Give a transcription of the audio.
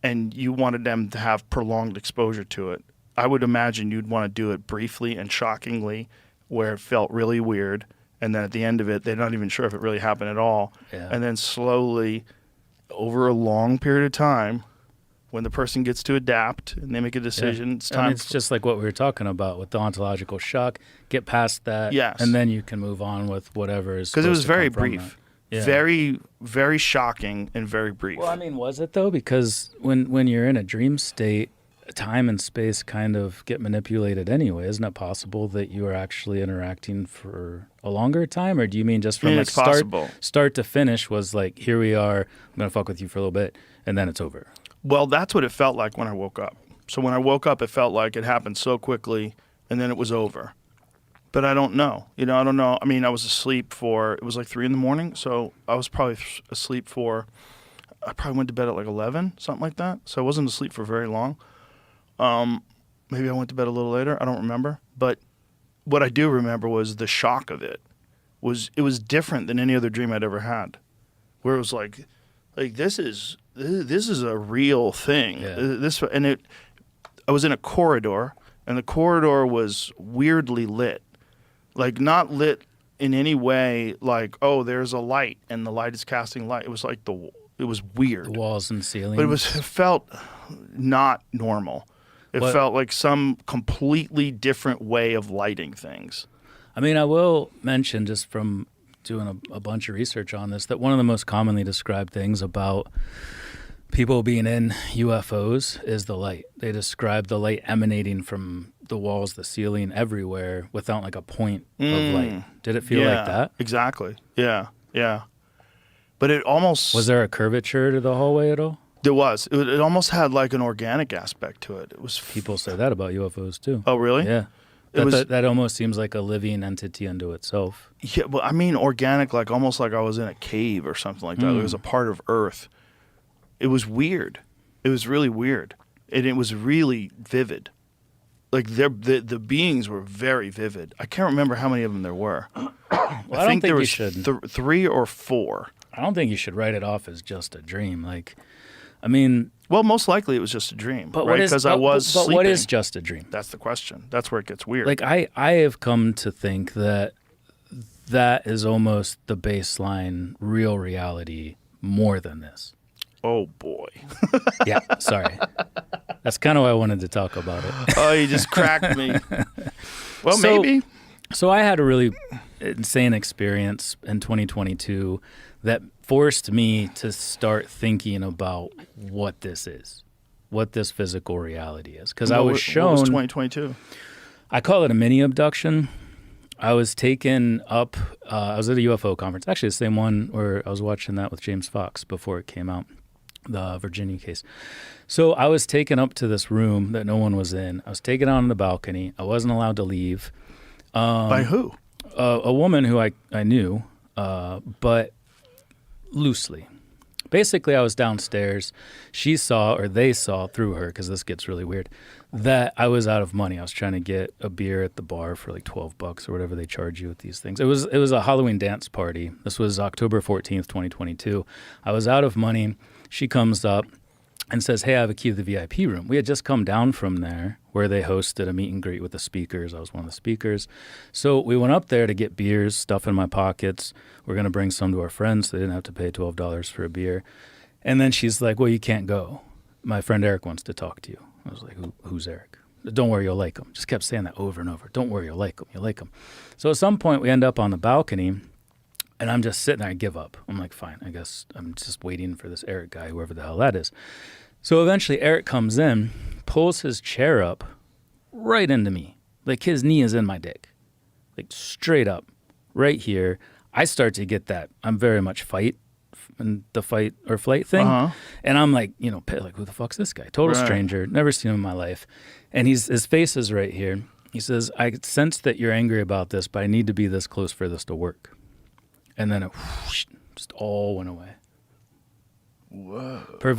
and you wanted them to have prolonged exposure to it, I would imagine you'd want to do it briefly and shockingly where it felt really weird. And then at the end of it, they're not even sure if it really happened at all. Yeah. And then slowly, over a long period of time, when the person gets to adapt and they make a decision, it's time. It's just like what we were talking about with the ontological shock. Get past that, Yes. and then you can move on with whatever is. Because it was supposed to very come from brief. that. Yeah. Very, very shocking and very brief. Well, I mean, was it though? Because when you're in a dream state, time and space kind of get manipulated anyway. Isn't it possible that you are actually interacting for a longer time, or do you mean just from like it's possible. start to finish was like, here we are, I'm gonna fuck with you for a little bit, and then it's over? Well, that's what it felt like when I woke up. So when I woke up, it felt like it happened so quickly, and then it was over. But I don't know. I don't know. I mean, I was asleep it was like 3 a.m, so I was probably asleep I probably went to bed at like 11, something like that. So I wasn't asleep for very long. Maybe I went to bed a little later. I don't remember. But what I do remember was the shock of it. It was different than any other dream I'd ever had, where it was like this is a real thing. Yeah. I was in a corridor, and the corridor was weirdly lit, like not lit in any way. Like, oh, there's a light, and the light is casting light. It was like it was weird. The walls and ceilings. But it felt not normal. It What- felt like some completely different way of lighting things. I mean, I will mention, just from doing a bunch of research on this, that one of the most commonly described things about people being in UFOs is the light. They describe the light emanating from the walls, the ceiling, everywhere without like a point of light. Did it feel like that? Exactly. Yeah. But it almost... Was there a curvature to the hallway at all? There was. It almost had like an organic aspect to it. It was... People say that about UFOs too. Oh, really? Yeah. It was... That almost seems like a living entity unto itself. Yeah, well, I mean organic, like almost like I was in a cave or something like that. It was a part of Earth. It was weird. It was really weird. And it was really vivid. Like the beings were very vivid. I can't remember how many of them there were. I think there you was should. 3 or 4. I don't think you should write it off as just a dream. Like, I mean, Well, most likely it was just a dream, but right? Because I was but sleeping. what is just a dream? That's the question. That's where it gets weird. Like, I have come to think that is almost the baseline real reality more than this. oh boy. Yeah, sorry. That's kind of why I wanted to talk about it. Oh, you just cracked me. Well, So- maybe. So I had a really insane experience in 2022 that forced me to start thinking about what this is, what this physical reality is. Because I was shown, What was 2022? I call it a mini abduction. I was taken up, I was at a UFO conference, actually the same one where I was watching that with James Fox before it came out, the Virginia case. So I was taken up to this room that no one was in. I was taken out on the balcony. I wasn't allowed to leave. By who? A woman who I knew, but loosely. Basically, I was downstairs. She saw, or they saw through her, because this gets really weird, that I was out of money. I was trying to get a beer at the bar for like $12 or whatever they charge you with these things. It was a Halloween dance party. This was October 14th, 2022. I was out of money. She comes up and says, hey, I have a key to the VIP room. We had just come down from there where they hosted a meet and greet with the speakers. I was one of the speakers. So we went up there to get beers, stuff in my pockets. We're going to bring some to our friends. So they didn't have to pay $12 for a beer. And then she's like, well, you can't go. My friend Eric wants to talk to you. I was like, who's Eric? Don't worry, you'll like him. Just kept saying that over and over. Don't worry, you'll like him. You'll like him. So at some point we end up on the balcony. And I'm just sitting there. I give up. I'm like, fine, I guess I'm just waiting for this Eric guy, whoever the hell that is. So eventually Eric comes in, pulls his chair up right into me. Like his knee is in my dick. Like straight up, right here. I start to get that. I'm very much fight and the fight or flight thing. Uh-huh. And I'm like, like, who the fuck's this guy? Total Right. stranger. Never seen him in my life. And his face is right here. He says, I sense that you're angry about this, but I need to be this close for this to work. And then it whoosh, just all went away. Whoa. Perfect